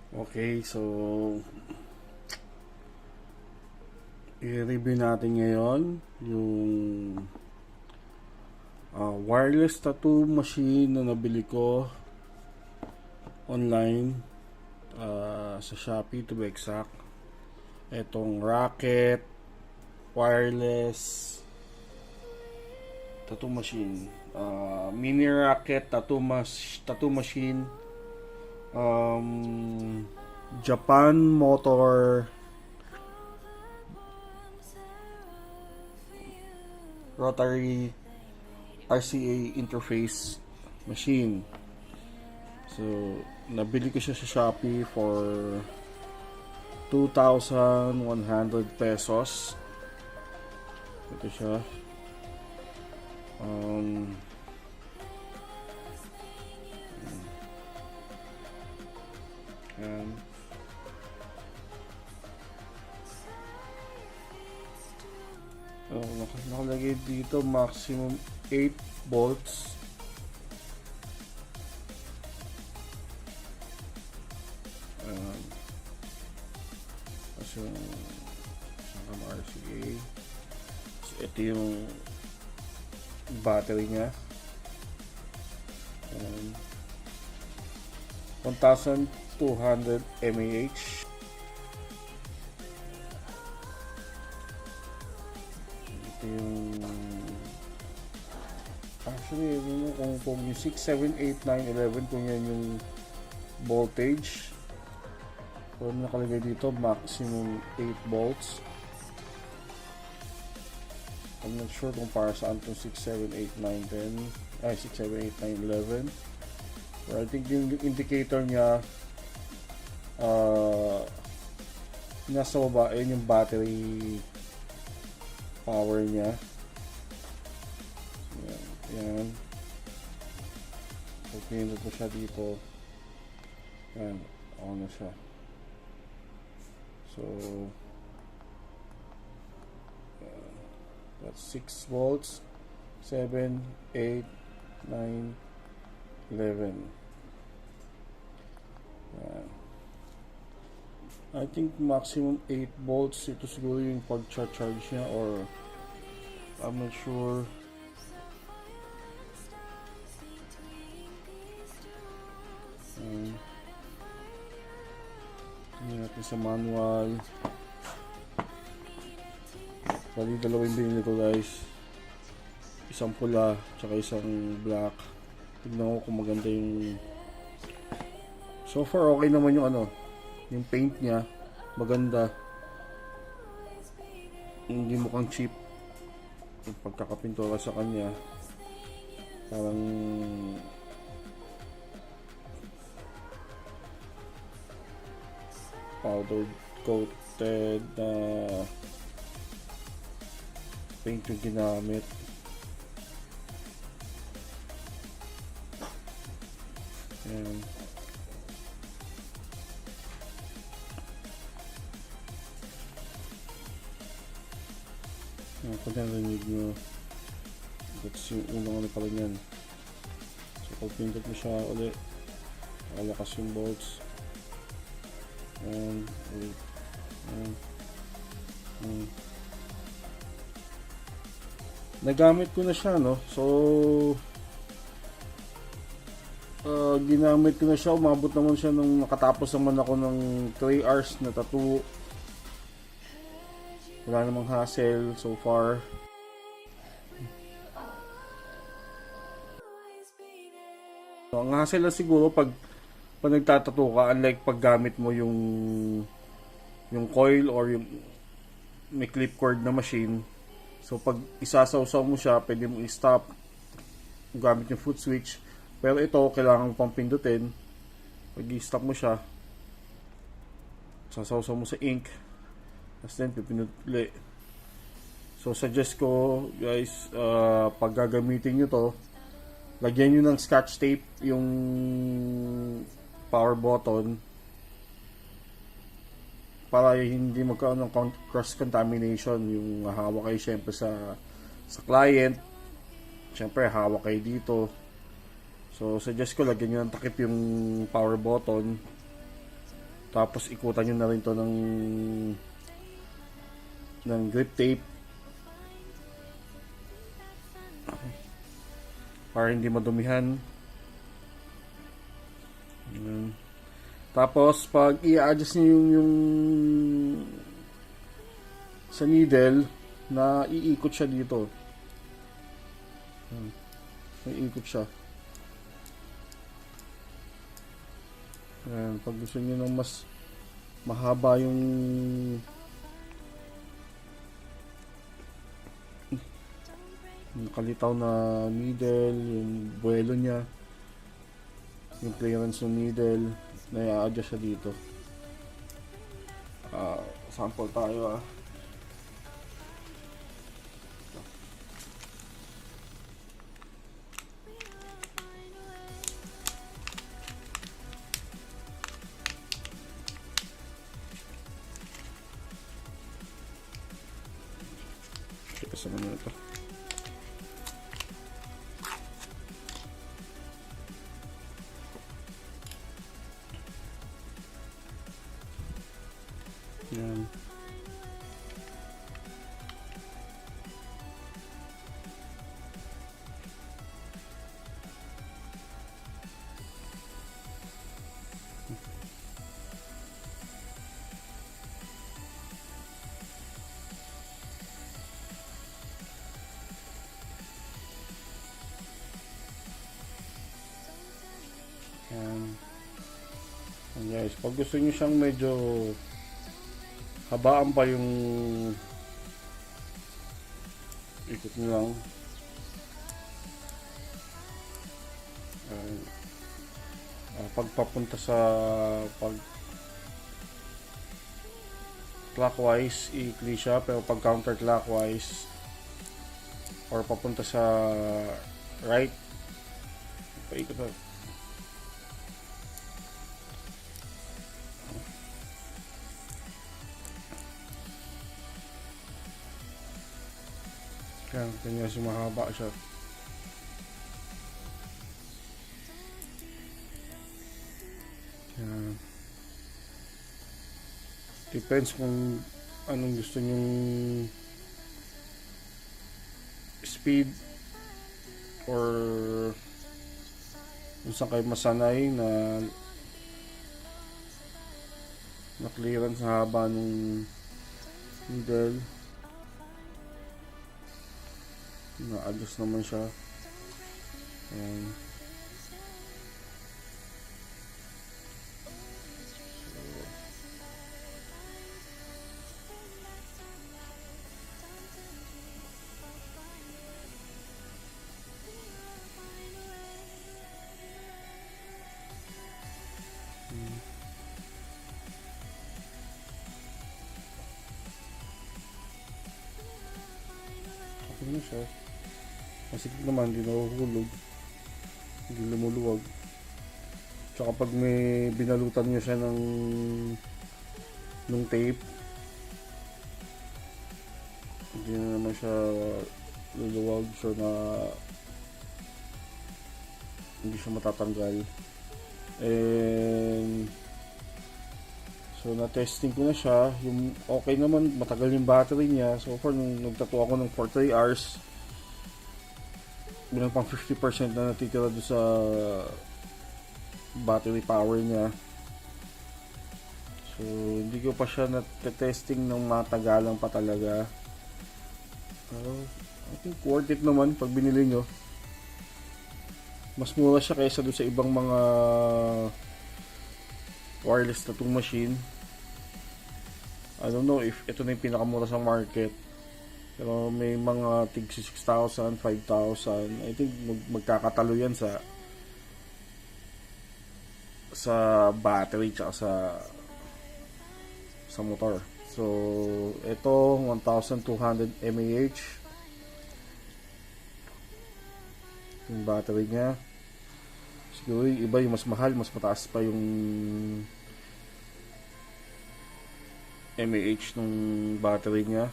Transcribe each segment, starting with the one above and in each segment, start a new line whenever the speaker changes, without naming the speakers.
Okay, so i-review natin ngayon yung wireless tattoo machine na nabili ko online sa Shopee to be exact. Etong Rocket wireless tattoo machine, mini Rocket tattoo machine, Japan Motor rotary RCA interface machine. So nabili ko siya sa Shopee for 2,100 pesos. Ito siya. And nakalagay dito maximum 8 volts. Kasi yung RCA. So, ito yung battery niya. 1,200 mAh. Ito yung actually kung yung 6, 7, 8, 9, 11 kung yan yung voltage. So nakalagay dito maximum 8 volts. I'm not sure kung para saan itong 6, 7, 8, 9, 10 ay 6, 7, 8, 9, 11. But I think yung indicator niya nasa baba, ayun yung battery power niya. Yan. So pinindot mo siya dito. Yan, on na siya. So that's 6 volts, 7, 8, 9, 11. I think maximum 8 volts ito siguro yung pag-charge niya, or I'm not sure. Tingnan natin sa manual. Bali dalawang binili ko guys, isang pula tsaka isang black. Tignan ko kung maganda yung, so far okay naman yung yung paint niya maganda, hindi mukhang cheap yung pagkakapintura sa kanya. Parang powder coated paint yung ginamit. Ayan. Kung narinig nyo, that's yung unang pala nyan. So kung pindot mo siya ulit, alakas yung bolts. And nagamit ko na siya, no? So ginamit ko na siya, umabot naman siya nung nakatapos naman ako ng 3 hours na tattoo. Wala namang hassle so far. So, ang hassle na siguro pag nagtatattoo ka, unlike pag gamit mo yung coil or yung may clip cord na machine. So pag isasawsaw mo siya, pwede mo i-stop gamit yung foot switch. Pero ito, kailangan mo pang pindutin. Pag i-stop mo siya, sasawsaw mo sa ink, tapos then pipindot ulit. So suggest ko guys, pag gagamitin nyo to, lagyan nyo ng scotch tape yung power button para hindi magkaroon ng cross contamination. Yung hawak kayo syempre sa client, syempre hawak kayo dito. So suggest ko lagyan nyo ng takip yung power button. Tapos ikutan nyo na rin to ng grip tape para hindi madumihan. Ayan. Tapos pag i-adjust nyo yung sa needle, na iikot siya dito. Iikot siya. Ayan. Pag gusto nyo ng mas mahaba yung kalitaw na needle, yung buwelo niya, yung clearance ng needle, na i-adjust siya dito. Sample tayo Kasi naman ito. Yan. Yan guys, pag gusto nyo siyang medyo habaan pa yung ikot nyo lang, pagpapunta sa pag clockwise i-click siya, pero pag counterclockwise or papunta sa right, paikot na. Kanya sumahaba siya. Depends kung anong gusto nyong speed or kung saan kayo masanay na clearance na haba ng needle. Na-adjust naman siya. Ayan. Okay na siya. Masikip naman, hindi nahuhulog, hindi lumuluwag. Tsaka pag may binalutan nyo siya ng tape, hindi na naman siya luluwag, so na hindi siya matatanggal. And so na-testing ko na siya, yung okay naman, matagal yung battery niya. So far, nung nagtato ako ng for 3 hours, bilang pang 50% na natitira doon sa battery power niya. So hindi ko pa siya na-testing ng matagalan pa talaga. I think worth it naman pag binili nyo. Mas mura siya kaysa doon sa ibang mga wireless tattoo machine. I don't know if ito na yung pinakamura sa market. Pero may mga tig 6,000, 5,000. I think magkakatalo yan sa battery tsaka sa motor. So ito 1,200 mAh yung battery niya. Siguro yung iba yung mas mahal, mas mataas pa yung mAh ng battery niya.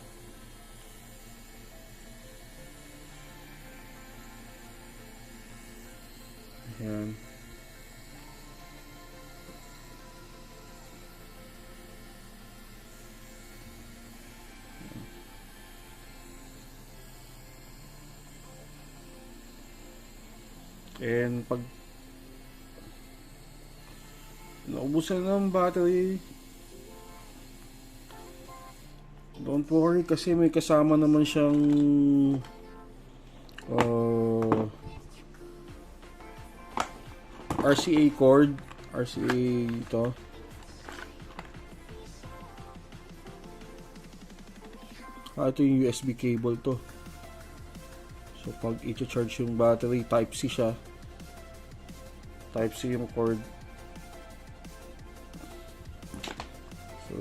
Ayan. And pag naubusan na ng battery, don't worry kasi may kasama naman siyang RCA cord. RCA ito. Ito yung USB cable to. So pag i-charge yung battery, type C siya. Type C yung cord. So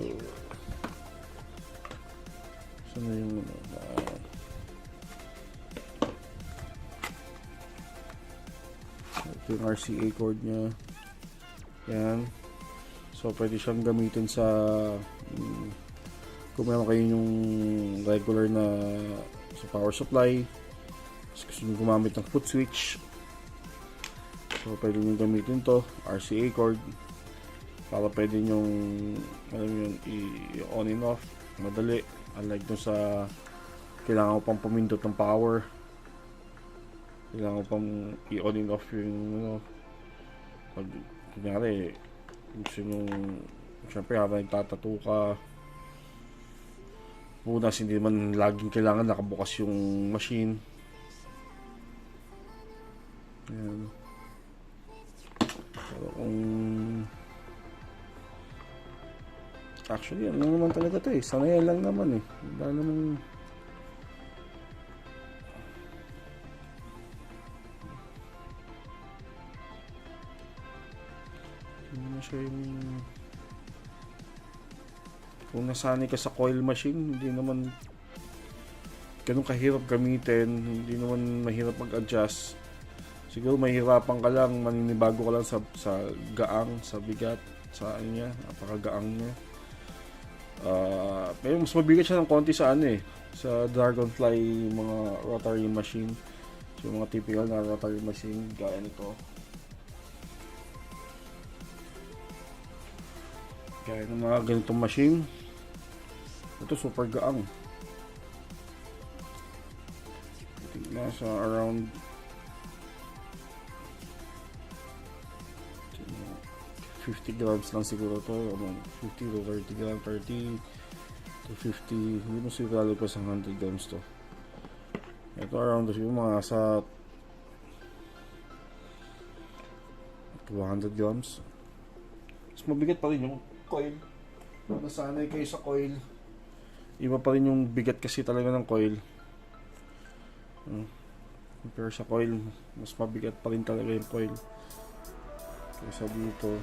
saan na yung ito yung RCA cord nya. Yan. So pwede siyang gamitin sa kung meron kayo yung regular na sa power supply, gusto nyo gumamit ng foot switch, so pwede nyo gamitin to RCA cord para pwede nyo i-on and off madali, unlike dun sa kailangan ko pang pumindot ng power, kailangan ko pang i-on and off yung pag kunyari gusto nyo syempre habang nagtatato ka punas, hindi man laging kailangan nakabukas yung machine. Ayan. Pero kung actually ano naman talaga to sanayan lang naman wala namang hindi na siya yung kung nasanay ka sa coil machine, hindi naman ganun kahirap gamitin, hindi naman mahirap mag-adjust. Siguro mahirapan ka lang, maninibago ka lang sa gaang, sa bigat, sa ano niya, napakagaang niya. Pero mas mabigat siya ng konti sa sa Dragonfly mga rotary machine. So yung mga typical na rotary machine, gaya nito. Gaya ng mga ganitong machine. Ito super gaang. Nasa around 50 grams lang siguro to, 50 to 30 grams, 30 to 50, hindi mo sigurado pa sa 100 grams to. Ito around yung mga sa 200 grams. Mas mabigat pa rin yung coil. Nasanay kayo sa coil, iba pa rin yung bigat kasi talaga ng coil. Compare sa coil, mas mabigat pa rin talaga yung coil kaysa dito.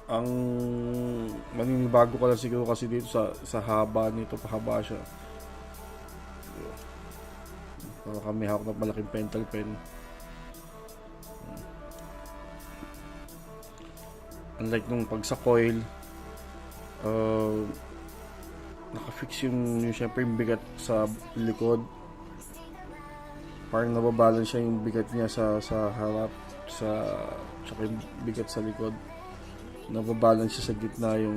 Ang maninibago ka lang siguro kasi dito sa haba nito, pahaba siya. Para kami hawak ng malaking pentel pen. Unlike nung pag sa coil, nakafix yung syempre yung bigat sa likod, parang nababalance siya yung bigat niya sa harap, tsaka yung bigat sa likod, nababalance siya sa gitna yung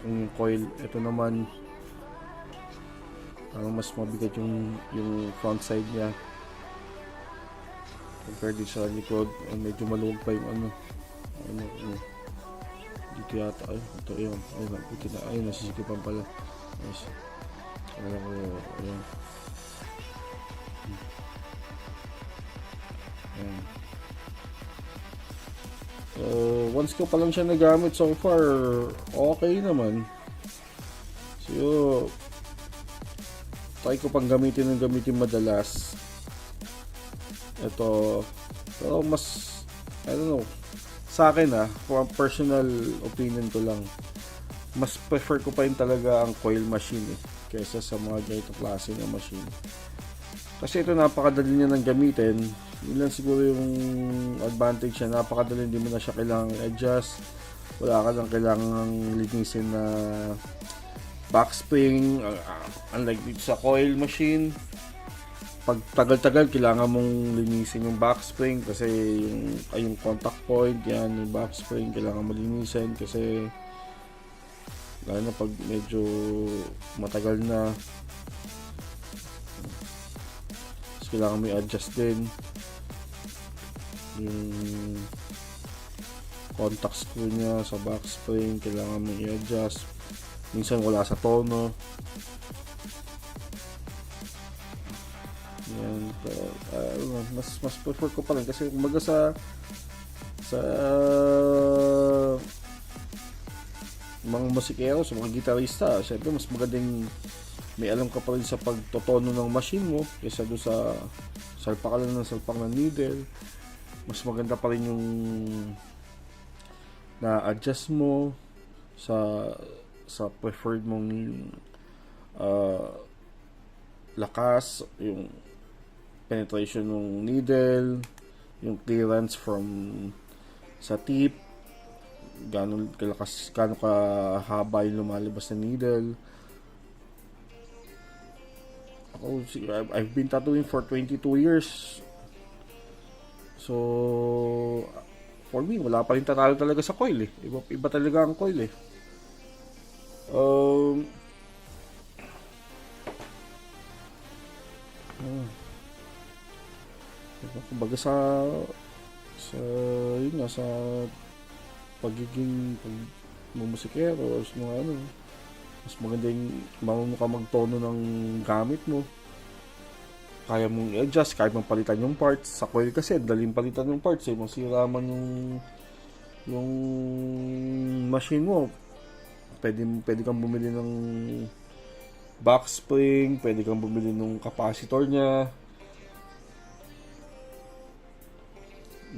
kung yung coil. Ito naman parang mas mabigat yung front side niya compared din sa likod. Medyo maluwag pa yung dito yata. Ito yun, ayun nasisikipan pala. Yes. Ayan. Once ko pa lang siya nagamit so far, okay naman. So, try ko pang gamitin madalas. Ito, pero mas, I don't know, sa akin for personal opinion ko lang, mas prefer ko pa rin talaga ang coil machine kaysa sa mga ganito klase ng machine. Kasi ito napakadali niya nang gamitin. Yun lang siguro yung advantage niya, napakadali, hindi mo na siya kailangang adjust, wala ka lang kailangang linisin na backspring, unlike dito sa coil machine. Pag tagal-tagal kailangan mong linisin yung backspring kasi yung contact point, yan yung backspring kailangan malinisin kasi lalo na pag medyo matagal na, kailangan may adjust din. yung contact screw niya sa back spring, kailangan mo i-adjust. Minsan wala sa tono. Yan, pero mas prefer ko pa rin kasi kumbaga sa mga musikero, sa mga gitarista, syempre mas magandang may alam ka pa rin sa pagtotono ng machine mo kaysa doon sa salpak ka lang ng salpak ng needle. Mas maganda pa rin yung na-adjust mo sa preferred mong lakas, yung penetration ng needle, yung clearance from sa tip, gaano kalakas, gaano kahaba yung lumalabas na needle. Ako, I've been tattooing for 22 years. So, for me, wala pa rin tatalo talaga sa coil eh. Iba talaga ang coil eh. Kumbaga sa yun nga, sa pagiging musikero or sa mga ano, mas maganda yung marunong ka magtono ng gamit mo. Kaya mong i-adjust, kaya mong palitan yung parts. Sa coil kasi, daling palitan yung parts eh. Masira man yung machine mo. Pwede kang bumili ng back spring, pwede kang bumili ng capacitor niya.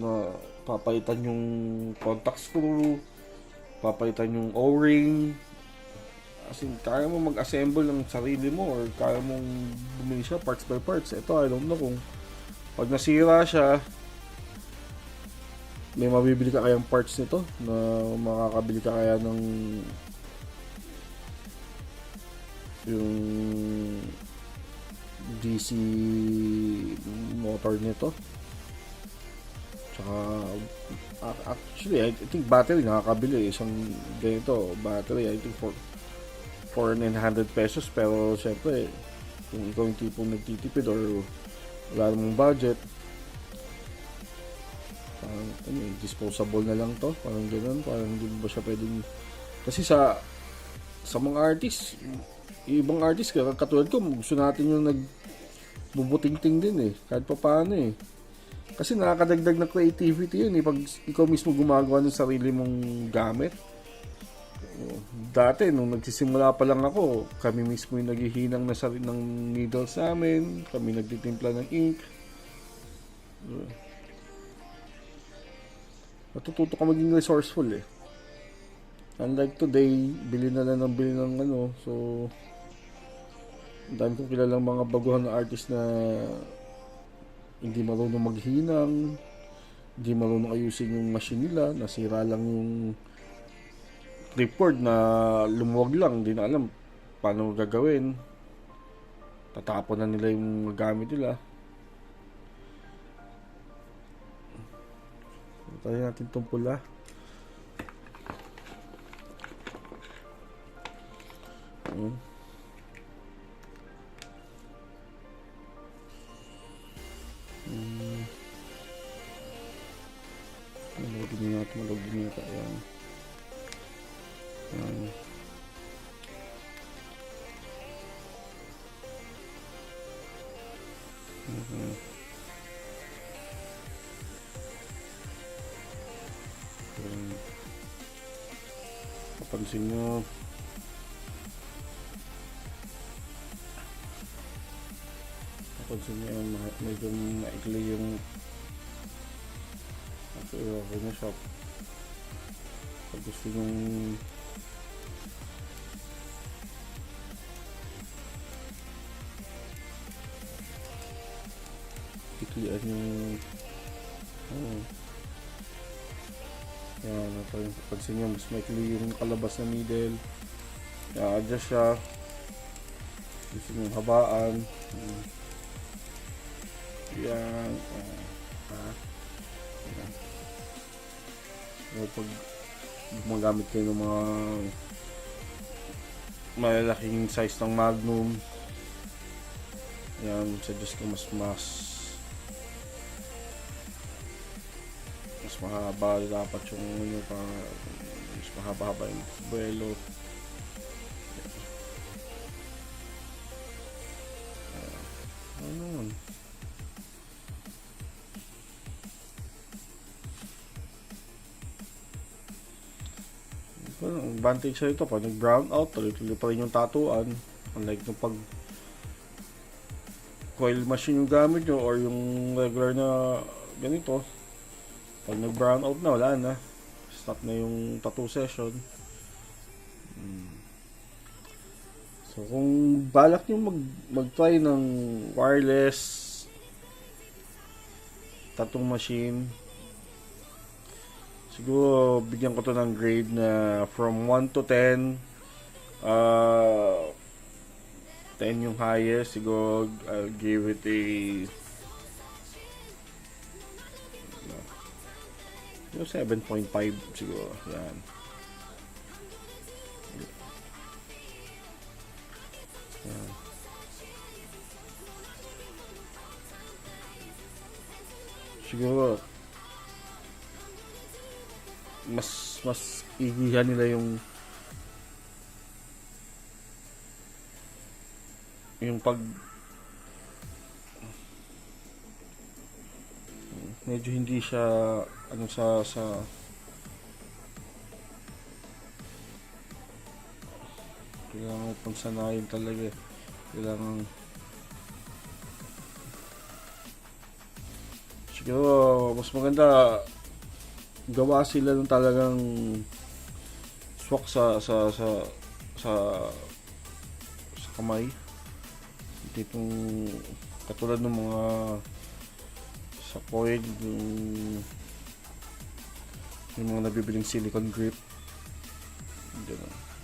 Na papalitan yung contact screw, papalitan yung O-ring. As in, kaya mo mag-assemble ng sarili mo or kaya mong bumili siya parts by parts. Ito, I don't know kung pag nasira siya, may mabibili ka kayang parts nito na makakabili ka kaya ng yung DC motor nito. Tsaka actually I think battery nakakabili isang ganito battery, I think for 900 pesos, pero syempre kung ikaw yung tipong nagtitipid or wala namang budget, parang disposable na lang to, parang gano'n, parang hindi ba siya pwedeng, kasi sa mga artist, ibang artist katulad ko, gusto natin yung nagbubuting-ting din eh, kahit pa paano eh. Kasi nakakadagdag na creativity yun eh, pag ikaw mismo gumagawa ng sarili mong gamit. Dati, nung nagsisimula pa lang ako, kami mismo yung naghihinang ng needles namin, kami nagtitimpla ng ink. Natututo ka maging resourceful eh. Unlike today, bili na lang ng bili ng ano, so dami kong kilalang mga baguhan na artist na hindi marunong maghinang, hindi marunong ayusin yung machine nila, nasira lang yung clipboard na lumuwag lang, hindi na alam paano gagawin, tatapon na nila yung gamit nila. Tayo natin itong pula. Malogin nyo ayan. Papansin nyo medyo maikli yung okay na siya. Pag gusto yung iklian yung yan, ito yung papansin nyo, mas maikli yung kalabas na needle, i-adjust siya. Gusto yung habaan, yan. Pag gumagamit kayo ng mga malalaking size ng Magnum, yan, suggest ko mas mahaba dapat yung ano pa, mas mahaba-haba yung buwelo. Ano yun? Well, ang advantage sa ito, pag nag-brown out, tuloy-tuloy pa rin yung tatuan. Unlike nung pag coil machine yung gamit nyo or yung regular na ganito, pag nag-brown out na, wala na. Stop na yung tattoo session. So, kung balak nyo mag-try ng wireless tattoo machine, siguro bigyan ko to ng grade na from 1 to 10. 10 yung highest. Siguro I'll give it a 7.5 siguro. Yan. Yan. Siguro mas igihan nila yung pag medyo hindi siya ano sa kailangan pagsanayin talaga. Kailangan siguro mas maganda gawa sila ng talagang swak sa kamay. Hindi itong katulad ng mga sa coil, yung mga nabibiling silicone grip.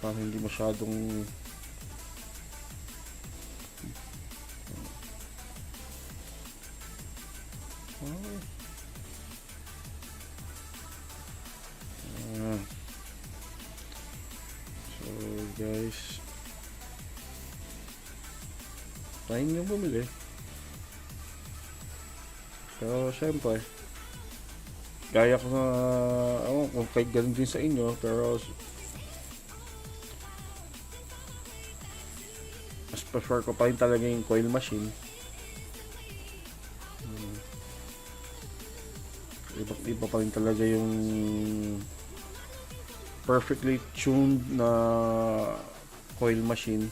Parang hindi masyadong so guys, try nyo bumili. Pero syempre gaya ko na kung kahit ganun din sa inyo, pero mas prefer ko pa rin talaga yung coil machine. Iba pa rin talaga yung perfectly tuned na coil machine.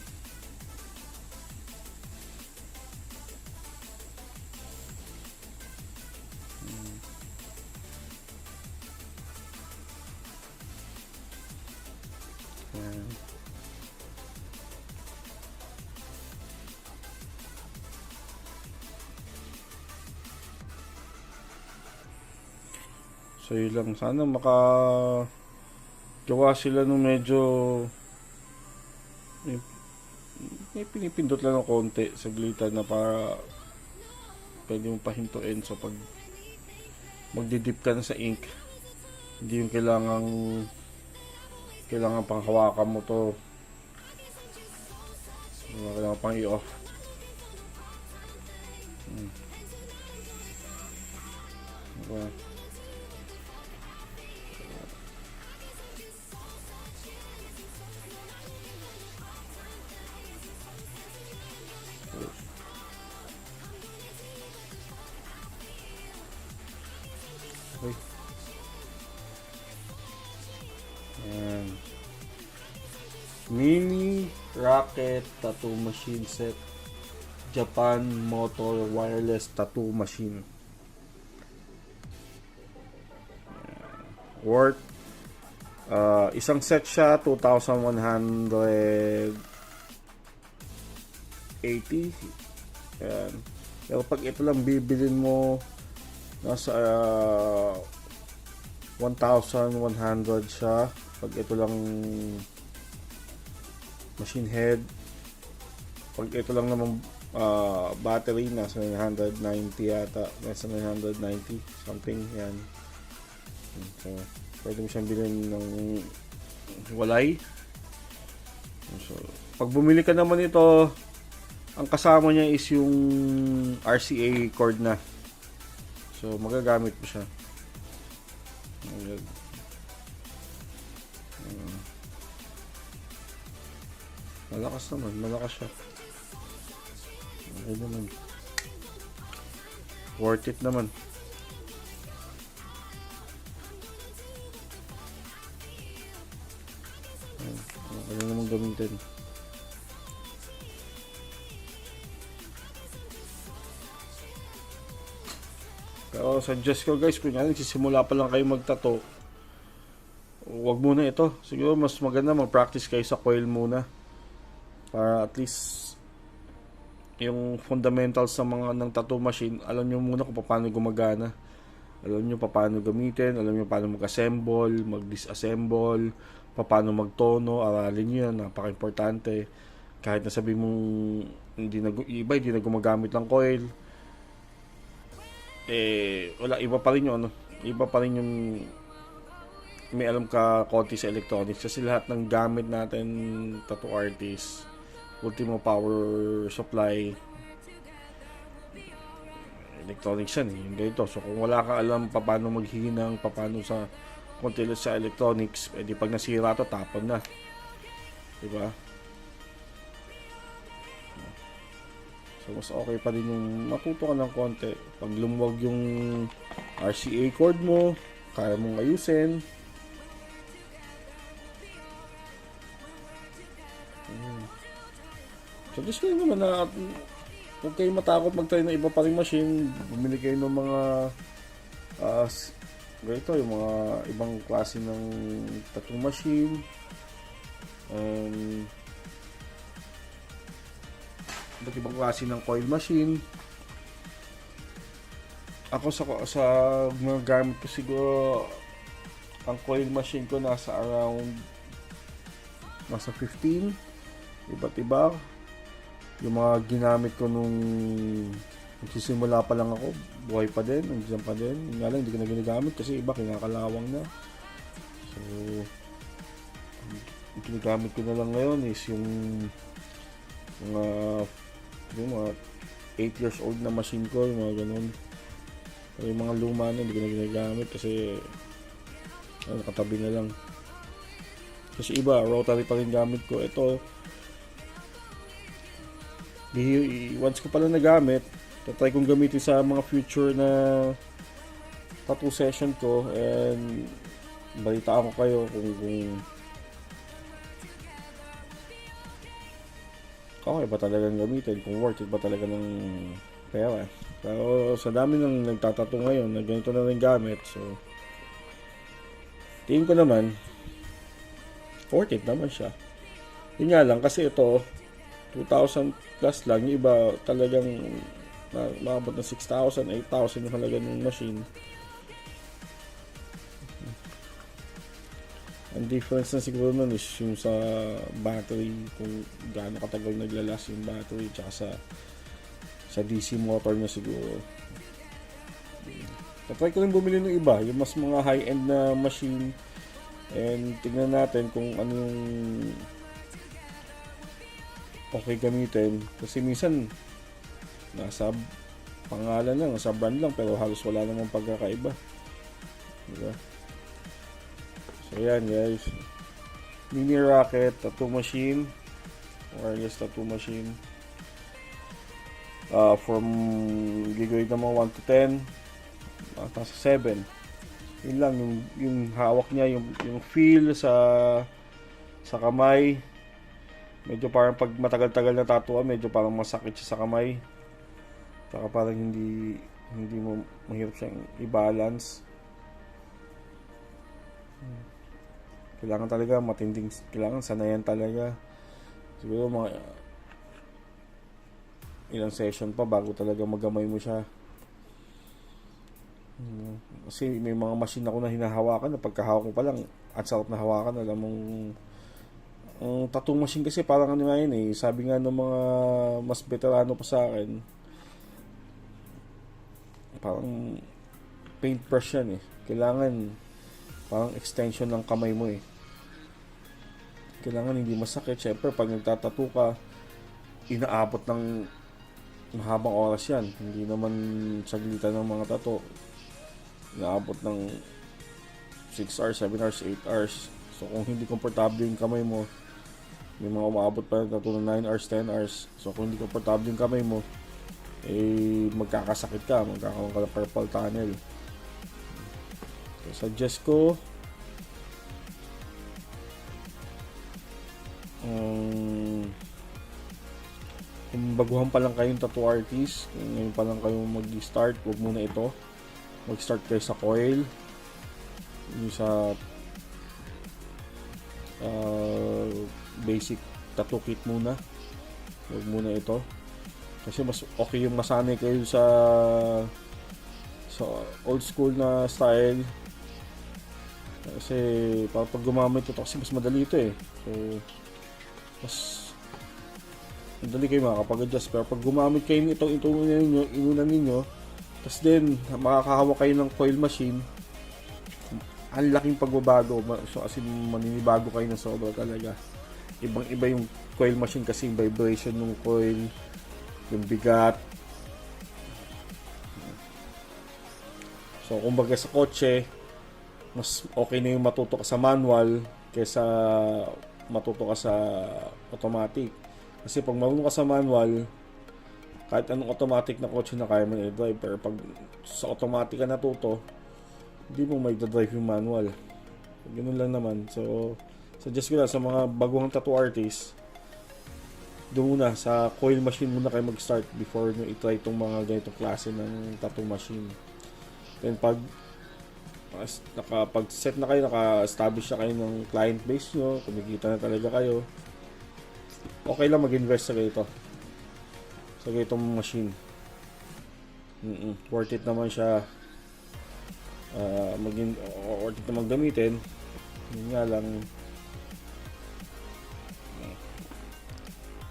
So yun lang, sana makagawa sila nung medyo may pinipindot lang ng konti sa glitan na para pwede mong pahintuin. So pag magdidip ka na sa ink, hindi yung kailangan pang hawakan mo to, kailangan pang i-off. Okay. Ayan. Mini Rocket Tattoo Machine Set, Japan Motor Wireless Tattoo Machine. Worth isang set siya 2,180. Ayan. Pero pag ito lang bibilin mo, nasa 1,100 siya. Pag ito lang machine head. Pag ito lang naman battery, nasa 990 yata. Nasa 990 something. Yan. So, pwede mo siyang bilhin ng walay. So, pag bumili ka naman ito, ang kasama niya is yung RCA cord na. So, magagamit mo siya. Ayan. Malakas naman, malakas siya. Okay naman. Worth it naman. Okay naman gamitin. Pero suggest ko guys, kung nagsisimula pa lang kayo magtato, wag muna ito. Siguro mas maganda mag-practice kayo sa coil muna. Para at least yung fundamentals sa mga ng tattoo machine, alam nyo muna kung paano gumagana. Alam nyo paano gamitin, alam nyo paano mag-assemble, mag-disassemble, paano magtono, aralin nyo yan, napaka-importante. Kahit na sabi mong hindi na gumagamit ng coil, wala, iba pa rin yun, iba pa rin yung may alam ka konti sa electronics, kasi lahat ng gamit natin tattoo artist, ultimo power supply, electronics yan yung ganito. So kung wala ka alam paano maghinang, paano sa konti sa electronics, di pag nasira to, tapon na, diba? So mas okay pa din yung matuto ka ng konti. Pag lumuwag yung RCA cord mo, kaya mong ayusin. So just kayo naman na huwag kayo matakot mag-try ng iba pa rin machine. Bumili kayo ng mga ganito, yung mga ibang klase ng tattoo machine. Iba't ibang klase ng coil machine. Ako sa mga gamit ko, siguro ang coil machine ko nasa 15. Iba't iba. Yung mga ginamit ko nung nagsisimula pa lang ako, buhay pa din, nandiyan pa din. Yung nga lang, hindi ko na ginagamit kasi iba kinakalawang na. So yung ginagamit ko na lang ngayon is yung mga 8 years old na machine ko, yung mga ganun. Pero yung mga luma na hindi ko na ginagamit kasi nakatabi na lang. Kasi iba, rotary pa rin gamit ko. Ito, once ko pala nagamit, tatry kong gamitin sa mga future na tattoo session ko, and balitaan ko kayo kung okay ba talagang gamitin, kung worth it ba talaga ng pera. Pero sa dami ng nagtatato ngayon na ganito na rin gamit, so tingin ko naman worth it naman siya. Yun nga lang, kasi ito 2,000 plus lang, yung iba talagang maabot na 6,000, 8,000 yung halaga ng machine. Ang difference na siguro nun is yung sa battery, kung gaano katagal naglalas yung battery, tsaka sa DC motor na siguro. Tatry ko rin bumili ng iba, yung mas mga high-end na machine, and tignan natin kung ano yung okay gamitin. Kasi minsan nasa pangalan lang, nasa brand lang, pero halos wala namang pagkakaiba, diba? So yan guys, Mini Rocket tattoo machine, wireless tattoo machine, from gigrade naman 1 to 10, nasa 7. Yun lang, yung hawak niya, yung feel sa kamay, medyo parang pag matagal-tagal na tatuan, medyo parang masakit siya sa kamay, saka parang hindi mo mahirap siyang i-balance. Kailangan talaga matinding, kailangan sanayan talaga. Siguro mga ilang session pa bago talaga magamay mo siya. Kasi may mga machine ako na hinahawakan, na pagkahawak mo pa lang at sarap na hawakan. Alam mong ang tattoo machine kasi parang ano nga yun eh, sabi nga ng mga mas veterano pa sa akin, parang paintbrush yan eh. Kailangan parang extension ng kamay mo eh. Kailangan hindi masakit. Siyempre pag nagtatattoo ka, inaabot ng mahabang oras yan. Hindi naman saglitan ng mga tattoo. Inaabot ng 6 hours, 7 hours, 8 hours. So kung hindi komportable yung kamay mo, may mga umaabot pa ng 9 hours, 10 hours. So kung hindi komportable yung kamay mo, magkakasakit ka, magkakaroon ka ng carpal tunnel. So suggest ko, kung baguhan pa lang kayong tattoo artist, kung ngayon pa lang kayong mag-start, huwag muna ito. Mag-start kayo sa coil, yung sa basic tattoo kit muna. Huwag muna ito. Kasi mas okay yung masanay kayo sa old school na style. Kasi pag gumamit ito, kasi mas madali ito eh. So, mas madali kayo makakapag-adjust. Pero pag gumamit kayo nito, inunan ninyo, tapos din, makakahawak kayo ng coil machine, ang laking pagbabago. So, as in, maninibago kayo ng sobra talaga. Ibang-iba yung coil machine kasi yung vibration ng coil, yung bigat. So, kumbaga sa kotse, mas okay na yung matuto ka sa manual kaysa matuto ka sa automatic. Kasi pag marunong ka sa manual, kahit anong automatic na kotse na kaya mo i-drive. Pero pag sa automatic ka natuto, hindi mo may drive yung manual. Ganun lang naman. So, suggest ko lang sa mga baguhang tattoo artist, doon muna sa coil machine muna kayo mag-start before nyo i-try itong mga ganitong klase ng tattoo machine. Then pag set na kayo, naka-establish na kayo ng client base nyo, kumikita na talaga kayo, okay lang mag-invest sa ganito, sa ganitong machine. Worth it naman siya, worth it naman gamitin. Yun nga lang,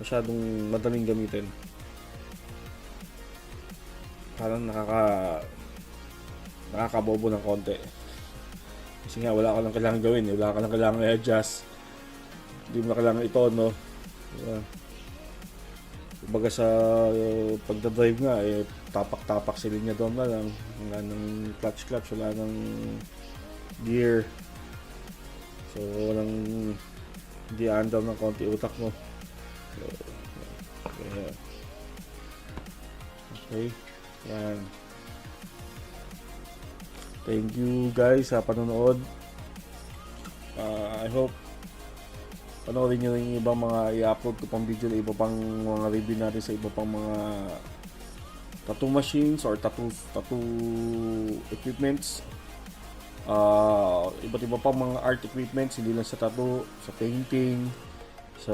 masyadong madaling gamitin, parang nakakabobo ng konti. Kasi nga wala ka lang kailangan gawin, wala ka lang kailangan i-adjust, hindi mo na kailangan ito, no? Kumbaga sa pagdadrive nga, tapak-tapak si linya doon na lang, wala ng clutch, wala ng gear. So walang, hindi andam ng konti utak mo. So, okay, yan. Thank you guys sa panonood. I hope panoorin nyo yung ibang mga i-upload ko pang video na iba pang mga review natin sa iba pang mga tattoo machines or tattoo equipments. Iba't iba pang mga art equipments, hindi lang sa tattoo, sa painting, sa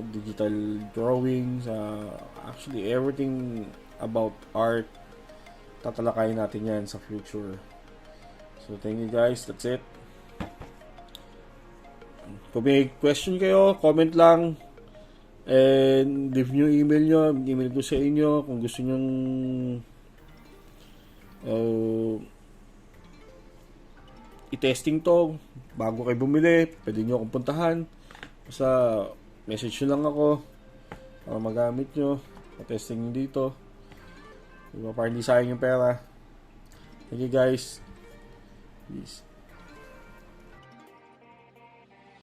digital drawing, sa actually everything about art. Tatalakayin natin yan sa future. So thank you guys, that's it. Kung may question kayo, comment lang, and leave nyo email nyo, email ko sa inyo kung gusto nyo i-testing to bago kayo bumili. Pwede nyo akong puntahan, basta message nyo lang ako para magamit nyo, pa-testing nyo dito, diba, para hindi sayang yung pera. Thank you guys. Peace.